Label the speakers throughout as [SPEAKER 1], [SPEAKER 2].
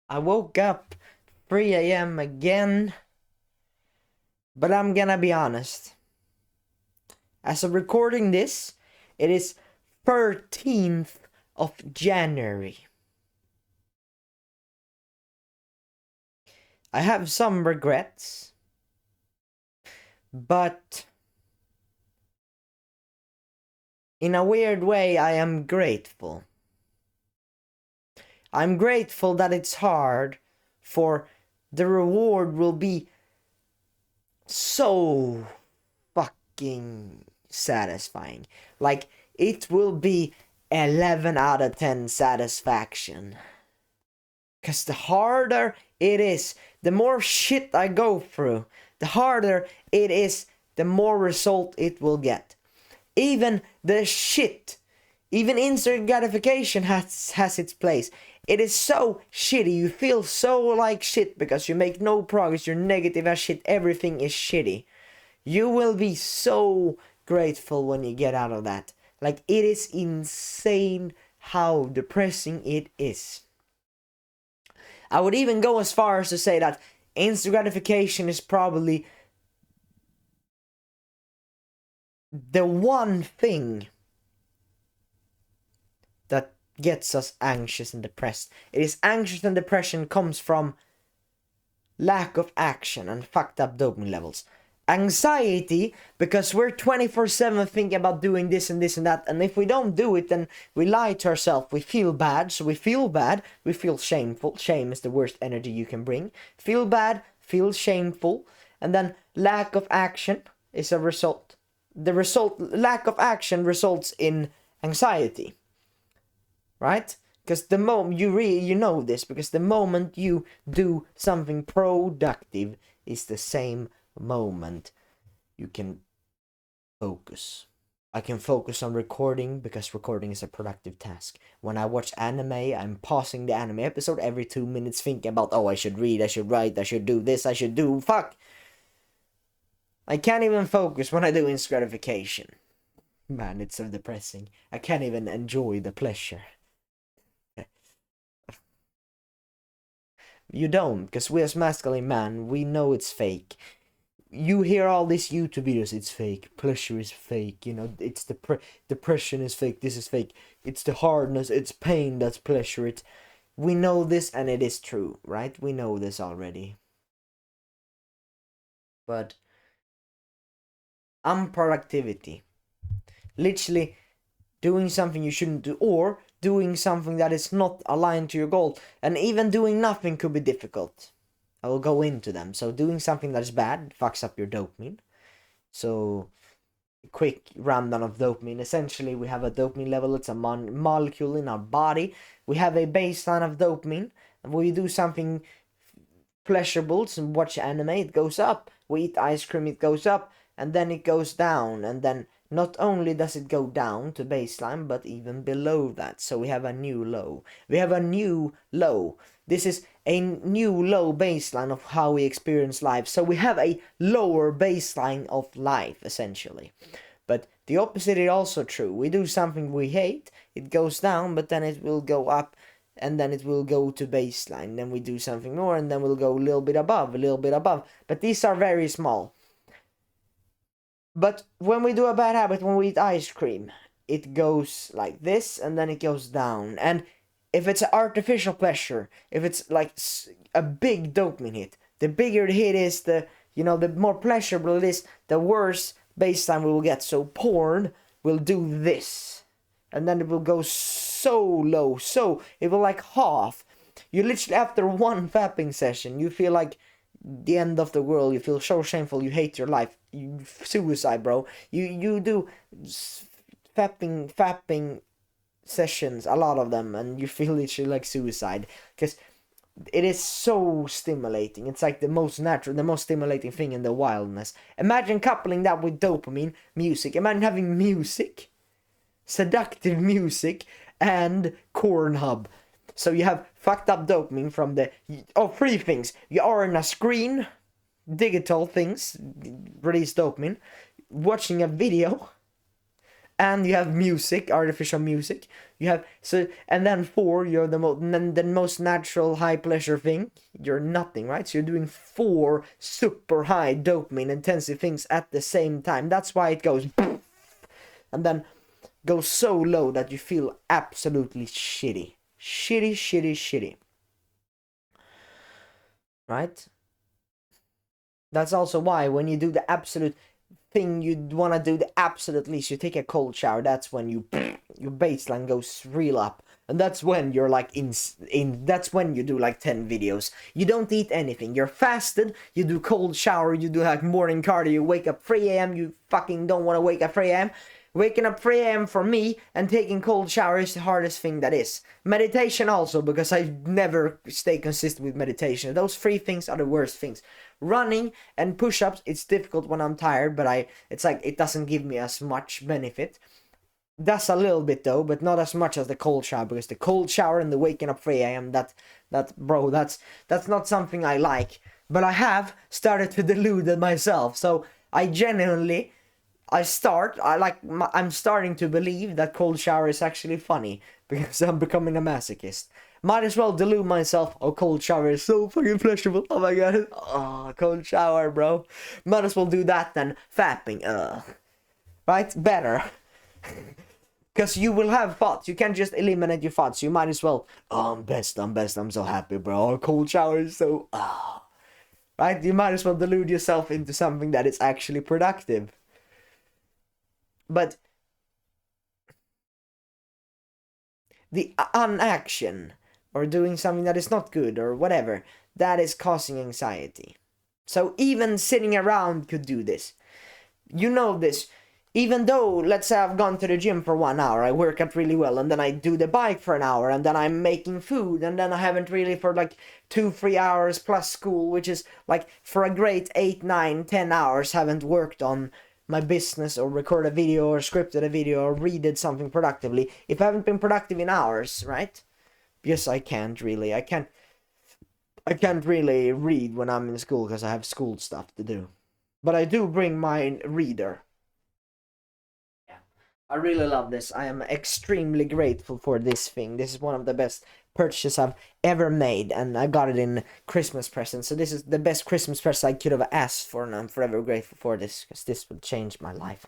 [SPEAKER 1] I woke up 3 a.m. again, but I'm gonna be honest. As of recording this, it is 13th of January. I have some regrets, but in a weird way, I am grateful. I'm grateful that it's hard, for the reward will be so fucking satisfying. Like, it will be 11 out of 10 satisfaction. Because the harder it is, the more shit I go through, the harder it is, the more result it will get. Even the shit, even instant gratification has its place. It is so shitty, you feel so like shit because you make no progress, you're negative as shit, everything is shitty. You will be so grateful when you get out of that. Like, it is insane how depressing it is. I would even go as far as to say that instant gratification is probably the one thing that gets us anxious and depressed. It is anxious and depression comes from lack of action and fucked up dopamine levels. Anxiety, because we're 24/7 thinking about doing this and this and that, and if we don't do it, then we lie to ourselves. We feel bad, so we feel bad, we feel shameful. Shame is the worst energy you can bring. Feel bad, feel shameful, and then lack of action is a result. Lack of action results in anxiety, right? Because the moment you know this, because the moment you do something productive is the same moment you can focus. I can focus on recording because recording is a productive task. When I watch anime, I'm pausing the anime episode every 2 minutes thinking about, oh, I should read, I should write, I should do this, I should do, fuck. I can't even focus when I do instant gratification. Man, it's so depressing. I can't even enjoy the pleasure. You don't, because we as masculine man, we know it's fake. You hear all these YouTube videos, it's fake, pleasure is fake, you know, it's depression is fake, this is fake, it's the hardness, it's pain that's pleasure. We know this and it is true, right? We know this already. But unproductivity, literally doing something you shouldn't do, or doing something that is not aligned to your goal, and even doing nothing could be difficult. I will go into them. So doing something that is bad fucks up your dopamine. So quick rundown of dopamine. Essentially, we have a dopamine level. It's a molecule in our body. We have a baseline of dopamine. And when we do something pleasurable, so watch anime, it goes up. We eat ice cream, it goes up. And then it goes down. And then not only does it go down to baseline, but even below that. So we have a new low. We have a new low. This is a new low baseline of how we experience life. So we have a lower baseline of life, essentially. But the opposite is also true. We do something we hate, it goes down, but then it will go up, and then it will go to baseline. Then we do something more, and then we'll go a little bit above, a little bit above. But these are very small. But when we do a bad habit, when we eat ice cream, it goes like this, and then it goes down. And if it's an artificial pleasure, if it's like a big dopamine hit, the bigger the hit is, the more pleasurable it is, the worse baseline we will get. So porn will do this, and then it will go so low, so it will like half. You literally, after one fapping session, you feel like the end of the world. You feel so shameful. You hate your life. You suicide, bro. You do fapping sessions, a lot of them, and you feel literally like suicide because it is so stimulating. It's like the most natural, the most stimulating thing in the wildness. Imagine coupling that with dopamine, music. Imagine having music, seductive music, and Cornhub. So you have fucked up dopamine from three things. You are in a screen, digital things, release dopamine, watching a video, and you have music, artificial music. You have and then 4, you're the most natural high pleasure thing. You're nothing, right? So you're doing 4 super high dopamine intensive things at the same time. That's why it goes and then goes so low that you feel absolutely shitty, right? That's also why when you do the absolute thing you want to do the absolute least, you take a cold shower. That's when your baseline goes real up, and that's when you're like in that's when you do like 10 videos. You don't eat anything, you're fasted, you do cold shower, you do like morning cardio, you wake up 3 a.m. You fucking don't want to wake up 3 a.m. Waking up 3 a.m. for me and taking cold shower is the hardest thing that is. Meditation also, because I never stay consistent with meditation. Those 3 things are the worst things. Running and push-ups, it's difficult when I'm tired, but it's like it doesn't give me as much benefit. Does a little bit though, but not as much as the cold shower, because the cold shower and the waking up 3 a.m. that's not something I like. But I have started to delude myself, so I'm starting to believe that cold shower is actually funny, because I'm becoming a masochist. Might as well delude myself. Oh, cold shower is so fucking pleasurable. Oh my god. Oh, cold shower, bro. Might as well do that than fapping. Right? Better. Because you will have thoughts. You can't just eliminate your thoughts. You might as well. Oh, I'm best. I'm so happy, bro. Oh, cold shower is so. Right? You might as well delude yourself into something that is actually productive. But the inaction or doing something that is not good or whatever, that is causing anxiety. So even sitting around could do this. You know this. Even though, let's say I've gone to the gym for 1 hour, I work out really well, and then I do the bike for an hour, and then I'm making food, and then I haven't really for like 2-3 hours plus school, which is like for a great 8, 9, 10 hours haven't worked on my business or record a video or scripted a video or read something productively. If I haven't been productive in hours, right? Yes, I can't really read when I'm in school because I have school stuff to do. But I do bring my reader. Yeah. I really love this. I am extremely grateful for this thing. This is one of the best purchases I've ever made, and I got it in Christmas present. So this is the best Christmas present I could have asked for, and I'm forever grateful for this, because this will change my life.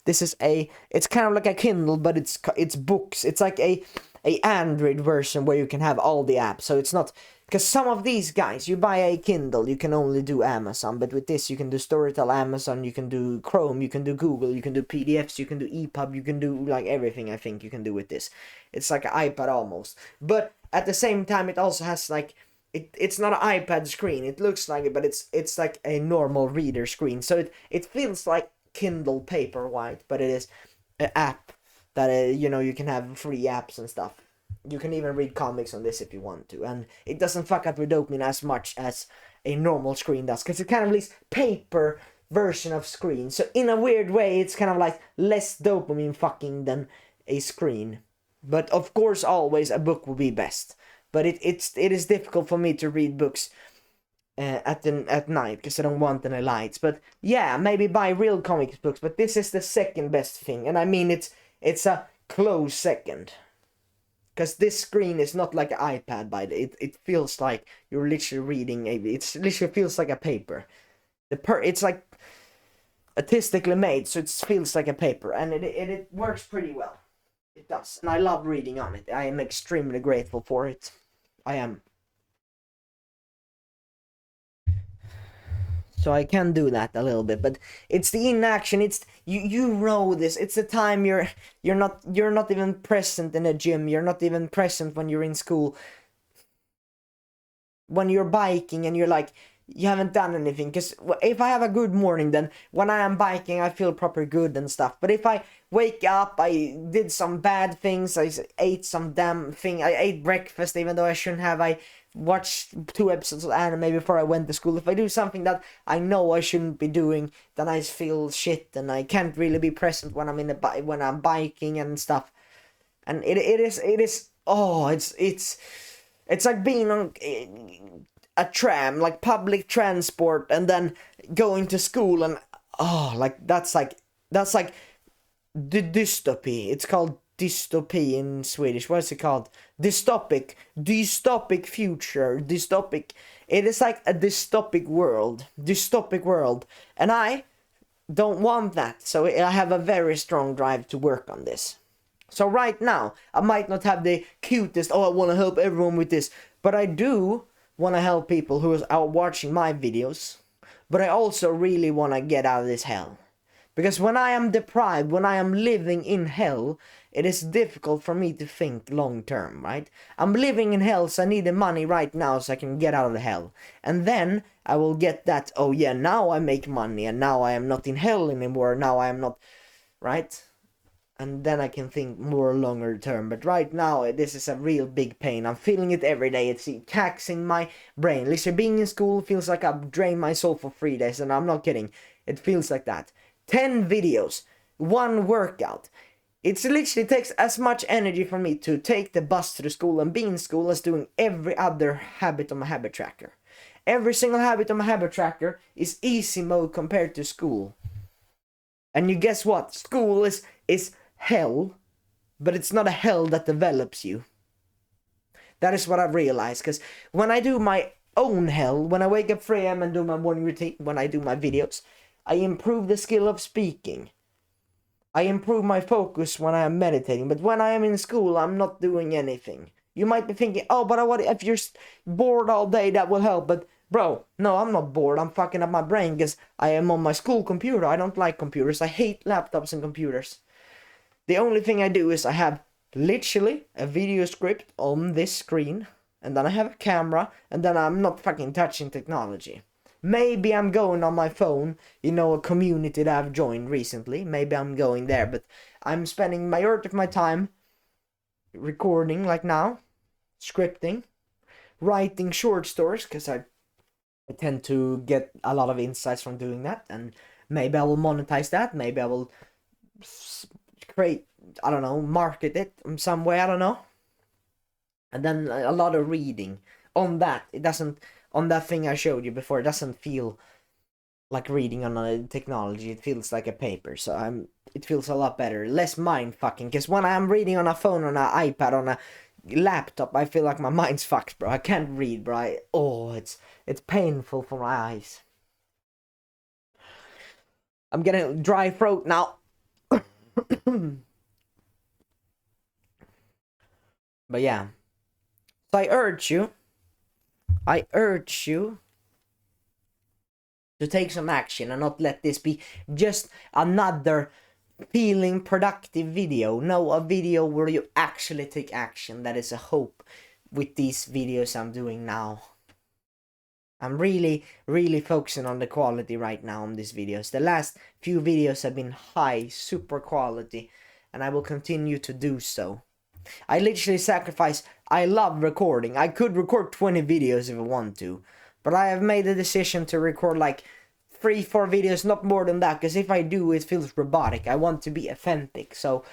[SPEAKER 1] This is it's kind of like a Kindle, but it's books. It's like a Android version where you can have all the apps. So it's not, because some of these guys, you buy a Kindle, you can only do Amazon, but with this you can do Storytel, Amazon, you can do Chrome, you can do Google, you can do PDFs, you can do EPUB, you can do like everything. I think you can do with this. It's like an iPad almost, but at the same time it also has like it's not an iPad screen. It looks like it, but it's like a normal reader screen. So it feels like Kindle Paperwhite, but it is an app that you can have free apps and stuff. You can even read comics on this if you want to, and it doesn't fuck up your dopamine as much as a normal screen does, because it kind of leaves paper version of screen. So in a weird way, it's kind of like less dopamine fucking than a screen. But of course, always a book will be best. But it is difficult for me to read books at night because I don't want any lights. But yeah, maybe buy real comics books. But this is the second best thing, and I mean it's a close second. Because this screen is not like an iPad, it feels like you're literally reading it literally feels like a paper. It's like artistically made, so it feels like a paper, and it works pretty well. It does, and I love reading on it. I am extremely grateful for it. I am. So I can do that a little bit, but it's the inaction. It's you know this. It's the time you're not even present in a gym. You're not even present when you're in school. When you're biking and you're like, you haven't done anything. Because if I have a good morning, then when I am biking, I feel proper good and stuff. But if I wake up, I did some bad things, I ate some damn thing, I ate breakfast even though I shouldn't have, I watched 2 episodes of anime before I went to school. If I do something that I know I shouldn't be doing, then I feel shit, and I can't really be present when I'm when I'm biking and stuff. And it is it's like being on a tram, like public transport, and then going to school, and that's like the dystopy. It's called dystopy in Swedish. What is it called? Dystopic future, dystopic. It is like a dystopic world, and I don't want that. So I have a very strong drive to work on this. So right now, I might not have the cutest, I want to help everyone with this, but I do want to help people who are watching my videos, but I also really want to get out of this hell. Because when I am deprived, when I am living in hell, it is difficult for me to think long term, right? I'm living in hell, so I need the money right now so I can get out of the hell. And then I will get that, oh yeah, now I make money, and now I am not in hell anymore, now I am not, right? And then I can think more longer term. But right now, this is a real big pain. I'm feeling it every day. It's taxing my brain. Literally, being in school feels like I've drained my soul for 3 days, and I'm not kidding. It feels like that. 10 videos, 1 workout. It literally takes as much energy for me to take the bus to the school and be in school as doing every other habit on my habit tracker. Every single habit on my habit tracker is easy mode compared to school. And you guess what? School is hell, but it's not a hell that develops you. That is what I've realized, because when I do my own hell, when I wake up 3 a.m. and do my morning routine, when I do my videos, I improve the skill of speaking. I improve my focus when I am meditating, but when I am in school, I'm not doing anything. You might be thinking, oh, but what if you're bored all day, that will help, but bro, no, I'm not bored. I'm fucking up my brain because I am on my school computer. I don't like computers. I hate laptops and computers. The only thing I do is I have literally a video script on this screen, and then I have a camera, and then I'm not fucking touching technology. Maybe I'm going on my phone, a community that I've joined recently. Maybe I'm going there, but I'm spending majority of my time recording like now, scripting, writing short stories, because I tend to get a lot of insights from doing that, and maybe I will monetize that. Maybe I will create, I don't know, market it in some way, I don't know. And then a lot of reading on that. It doesn't, on that thing I showed you before, it doesn't feel like reading on a technology. It feels like a paper, so it feels a lot better, less mind fucking, because when I'm reading on a phone, on an iPad, on a laptop, I feel like my mind's fucked, bro. I can't read, bro. It's painful for my eyes. I'm getting dry throat now. But yeah, so I urge you to take some action and not let this be just another feeling productive video. No, a video where you actually take action. That is a hope with these videos I'm doing now. I'm really focusing on the quality right now on these videos. The last few videos have been high, super quality, and I will continue to do so. I literally sacrifice. I love recording. I could record 20 videos if I want to, but I have made a decision to record like 3-4 videos, not more than that, because if I do, it feels robotic. I want to be authentic, so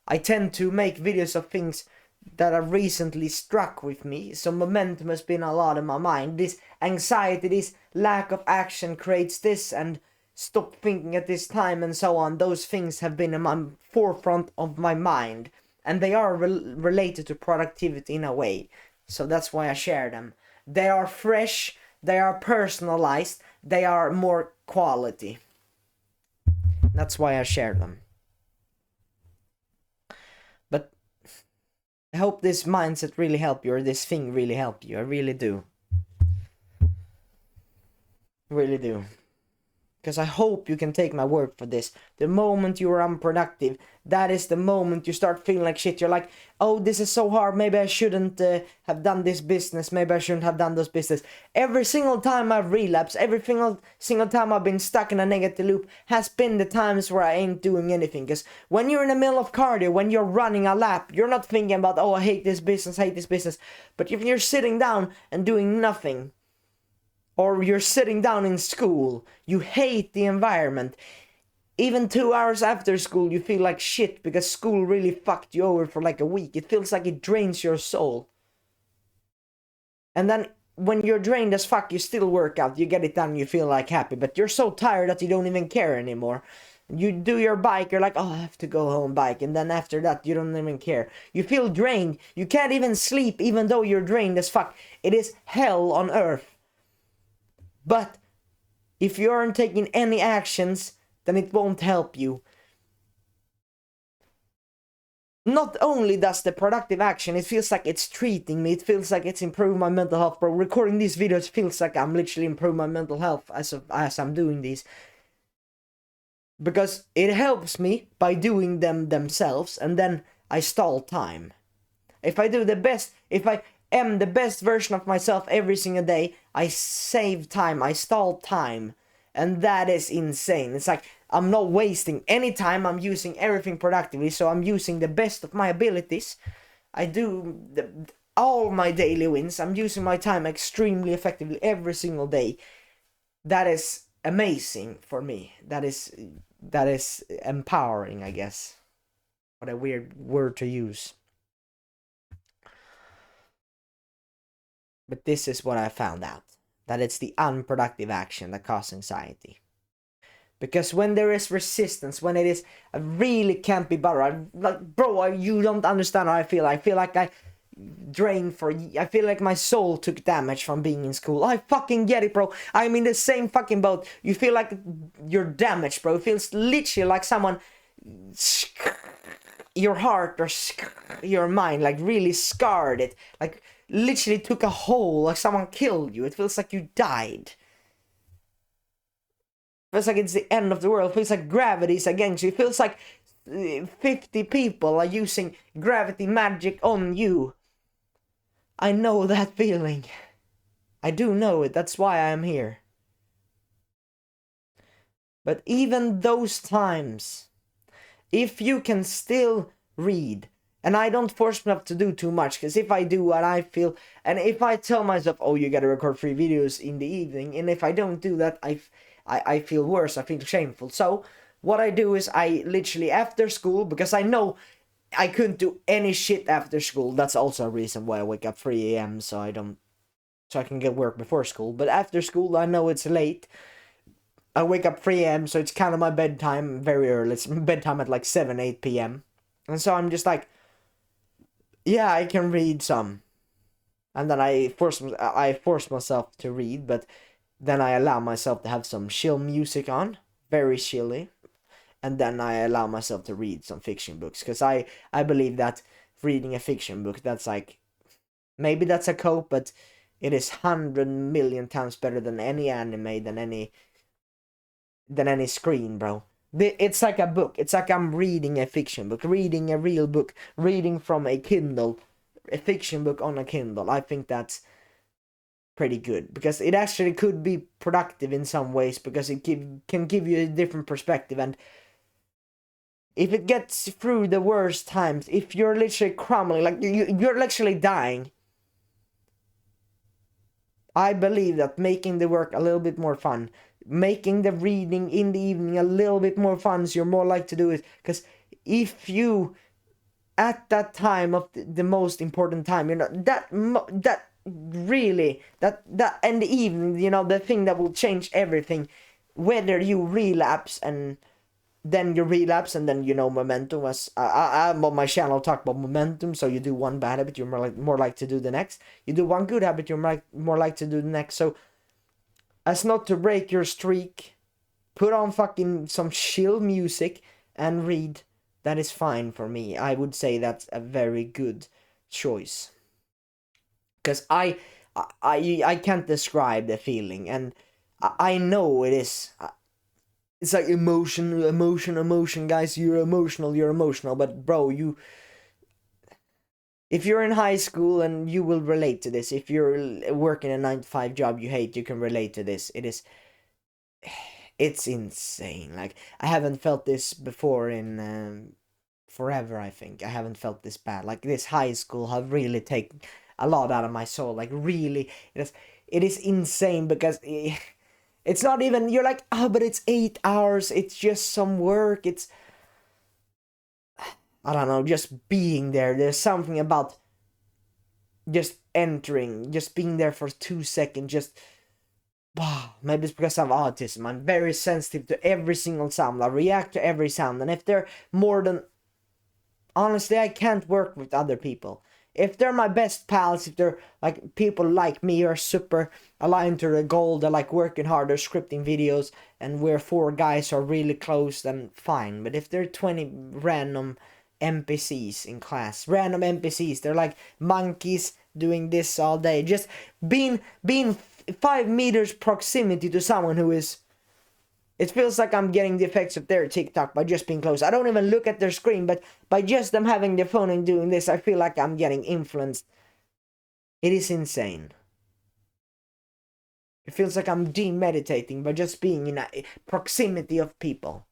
[SPEAKER 1] I tend to make videos of things that have recently struck with me. So momentum has been a lot in my mind. This anxiety, this lack of action creates this, and stop thinking at this time, and so on. Those things have been in my forefront of my mind, and they are related to productivity in a way. So that's why I share them. They are fresh, they are personalized, they are more quality. That's why I share them. But I hope this mindset really helped you, or this thing really helped you. I really do. Really do. Because I hope you can take my word for this. The moment you are unproductive, that is the moment you start feeling like shit. You're like, oh, this is so hard. Maybe I shouldn't have done this business. Maybe I shouldn't have done those business. Every single time I've relapsed, every single time I've been stuck in a negative loop has been the times where I ain't doing anything. Because when you're in the middle of cardio, when you're running a lap, you're not thinking about, oh, I hate this business. But if you're sitting down and doing nothing, or you're sitting down in school, you hate the environment. Even 2 hours after school, you feel like shit because school really fucked you over for like a week. It feels like it drains your soul. And then when you're drained as fuck, you still work out. You get it done, you feel like happy. But you're so tired that you don't even care anymore. You do your bike, you're like, oh, I have to go home bike. And then after that, you don't even care. You feel drained. You can't even sleep even though you're drained as fuck. It is hell on earth. But if you aren't taking any actions, then it won't help you. Not only does the productive action, it feels like it's treating me, it feels like it's improving my mental health, bro. Recording these videos feels like I'm literally improving my mental health as I'm doing these. Because it helps me by doing them themselves, and then I stall time. If I do the best, if I am the best version of myself every single day, I save time, I stall time. And that is insane. It's like I'm not wasting any time, I'm using everything productively, so I'm using the best of my abilities. I do all my daily wins, I'm using my time extremely effectively every single day. That is amazing for me. That is empowering, I guess. What a weird word to use. But this is what I found out. That it's the unproductive action that causes anxiety. Because when there is resistance, when it is, I really can't be bothered. Like, bro, you don't understand how I feel. I feel like I drained I feel like my soul took damage from being in school. I fucking get it, bro. I'm in the same fucking boat. You feel like you're damaged, bro. It feels literally like someone, your heart or your mind, like really scarred it. Like literally took a hole, like someone killed you. It feels like you died. It feels like it's the end of the world. It feels like gravity's against you. It feels like 50 people are using gravity magic on you. I know that feeling. I do know it. That's why I am here. But even those times, if you can still read, and I don't force myself to do too much, because if I do and I feel, and if I tell myself, oh, you gotta record 3 videos in the evening, and if I don't do that, I feel worse, I feel shameful. So what I do is I literally after school, because I know I couldn't do any shit after school. That's also a reason why I wake up 3 a.m. so I can get work before school. But after school, I know it's late. I wake up 3 a.m. so it's kind of my bedtime very early. It's bedtime at like 7, 8 p.m. And so I'm just like, yeah, I can read some. And then I force myself to read, but then I allow myself to have some chill music on, very chilly. And then I allow myself to read some fiction books, because I believe that reading a fiction book, that's like, maybe that's a cope, but it is 100 million times better than any anime, than any screen, bro. It's like a book. It's like I'm reading a fiction book, reading a real book, reading from a Kindle, a fiction book on a Kindle. I think that's pretty good, because it actually could be productive in some ways, because it can give you a different perspective. And if it gets through the worst times, if you're literally crumbling, like you're literally dying, I believe that making the work a little bit more fun, making the reading in the evening a little bit more fun, so you're more likely to do it. Because if you, at that time of the most important time, you know, that really, that in the evening, you know, the thing that will change everything, whether you relapse and then you relapse, and then, you know, momentum. As I'm on my channel talk about momentum. So you do one bad habit, you're more like to do the next. You do one good habit, you're more like to do the next. So as not to break your streak, put on fucking some chill music and read. That is fine for me. I would say that's a very good choice, because I can't describe the feeling, and I know it is. It's like emotion, guys. You're emotional. But bro, if you're in high school, and you will relate to this. If you're working a 9-to-5 job you hate, you can relate to this. It's insane. Like, I haven't felt this before in forever. I think I haven't felt this bad. Like, this high school have really taken a lot out of my soul. Like, really, it is insane, because it's not even, you're like, oh, but it's 8 hours, it's just some work, it's, I don't know, just being there. There's something about just entering, just being there for 2 seconds, just wow, maybe it's because of autism. I'm very sensitive to every single sound. I react to every sound, and if they're more than, honestly, I can't work with other people. If they're my best pals, if they're like people like me are super aligned to the goal, they're like working hard, they're scripting videos, and we're four guys who are really close, then fine. But if they're 20 random NPCs in class, random NPCs, they're like monkeys doing this all day, just being 5 meters proximity to someone who is, it feels like I'm getting the effects of their TikTok by just being close. I don't even look at their screen, but by just them having their phone and doing this, I feel like I'm getting influenced. It is insane. It feels like I'm demeditating by just being in a proximity of people.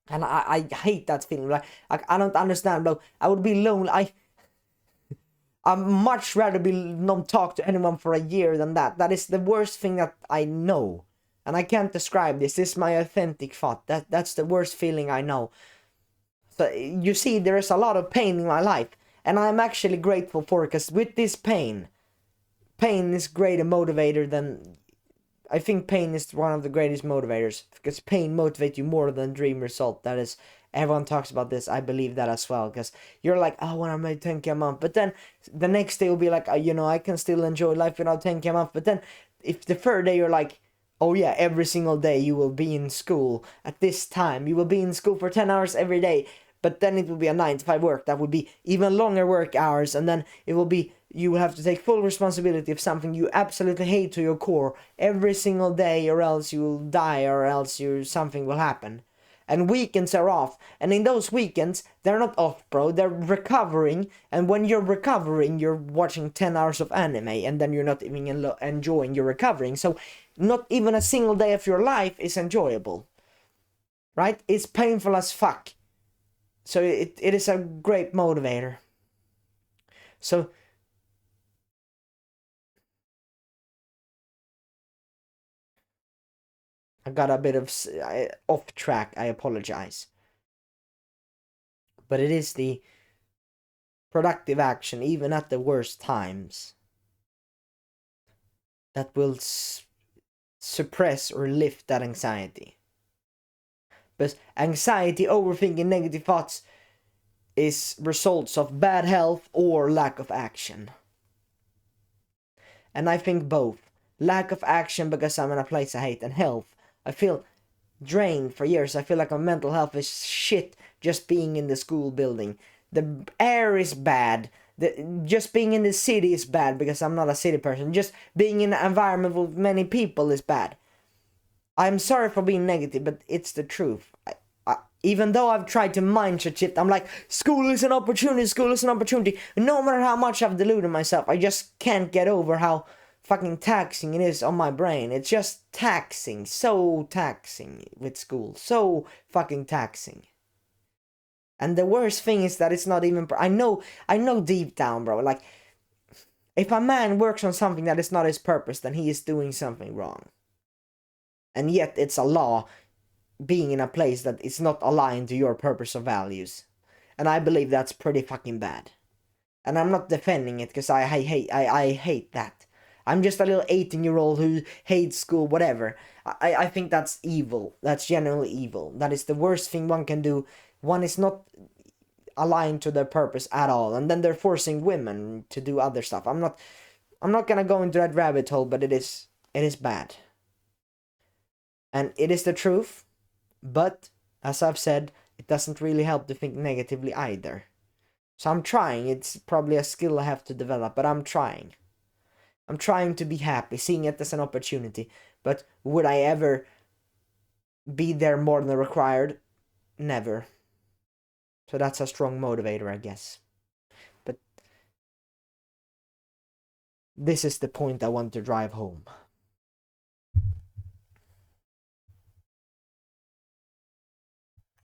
[SPEAKER 1] And I hate that feeling. Like I don't understand, bro. I would be lonely. I'd much rather be not talk to anyone for a year than that. That is the worst thing that I know. And I can't describe this. This is my authentic thought. That's the worst feeling I know. So you see, there is a lot of pain in my life. And I'm actually grateful for it. Because with this pain is greater motivator than... I think pain is one of the greatest motivators. Because pain motivates you more than dream result. That is... Everyone talks about this. I believe that as well. Because you're like, oh, when I made 10k a month. But then the next day will be like, you know, I can still enjoy life without 10k a month. But then if the third day you're like, oh yeah, every single day you will be in school at this time. You will be in school for 10 hours every day. But then it will be a 9 to 5 work. That would be even longer work hours. And then it will be, you will have to take full responsibility of something you absolutely hate to your core every single day, or else you will die, or else something will happen. And weekends are off, and in those weekends they're not off, bro, they're recovering. And when you're recovering, you're watching 10 hours of anime, and then you're not even enjoying your recovering. So not even a single day of your life is enjoyable, right? It's painful as fuck. So it is a great motivator. So I got a bit of off track, I apologize. But it is the productive action, even at the worst times, that will suppress or lift that anxiety. But anxiety, overthinking, negative thoughts is results of bad health or lack of action. And I think both. Lack of action because I'm in a place I hate, and health. I feel drained for years. I feel like my mental health is shit just being in the school building. The air is bad. Just being in the city is bad because I'm not a city person. Just being in an environment with many people is bad. I'm sorry for being negative, but it's the truth. Even though I've tried to mindset shift, I'm like, school is an opportunity, school is an opportunity. No matter how much I've deluded myself, I just can't get over how fucking taxing it is on my brain. It's just taxing, so taxing with school, so fucking taxing. And the worst thing is that it's not even, I know deep down, bro, like, if a man works on something that is not his purpose, then he is doing something wrong. And yet it's a law being in a place that is not aligned to your purpose or values. And I believe that's pretty fucking bad. And I'm not defending it because I hate that. I'm just a little 18-year-old who hates school, whatever. I think that's evil. That's genuinely evil. That is the worst thing one can do. One is not aligned to their purpose at all. And then they're forcing women to do other stuff. I'm not gonna go into that rabbit hole, but it is bad. And it is the truth. But, as I've said, it doesn't really help to think negatively either. So I'm trying. It's probably a skill I have to develop, but I'm trying. I'm trying to be happy, seeing it as an opportunity. But would I ever be there more than required? Never. So that's a strong motivator, I guess. But this is the point I want to drive home.